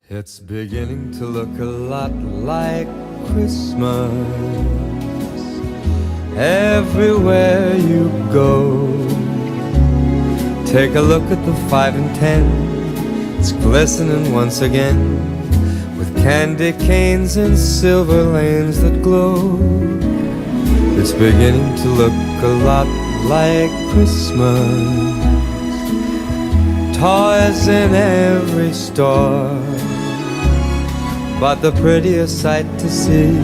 It's beginning to look a lot like Christmas everywhere you go. Take a look at the 5 and 10. It's glistening once again with candy canes and silver lanes that glow. It's beginning to look a lot like Christmas. Toys in every store, but the prettiest sight to see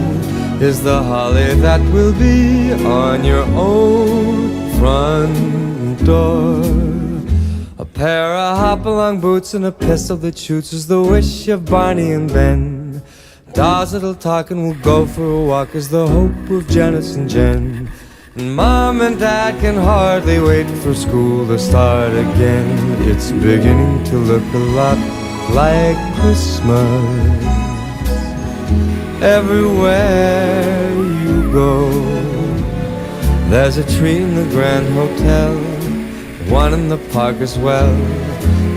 is the holly that will be on your own front door. A pair of hop-along boots and a pistol that shoots is the wish of Barney and Ben. Dolls that'll talk and will go for a walk is the hope of Janice and Jen. And Mom and Dad can hardly wait for school to start again. It's beginning to look a lot like Christmas everywhere you go. There's a tree in the Grand Hotel, one in the park as well.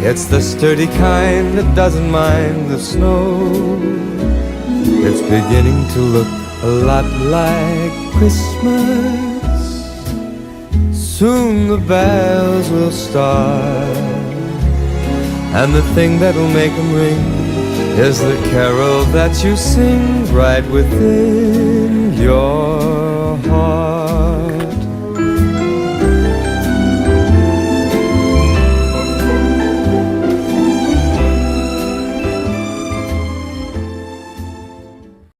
It's the sturdy kind that doesn't mind the snow. It's beginning to look a lot like Christmas. Soon the bells will start, and the thing that'll make them ring is the carol that you sing right within your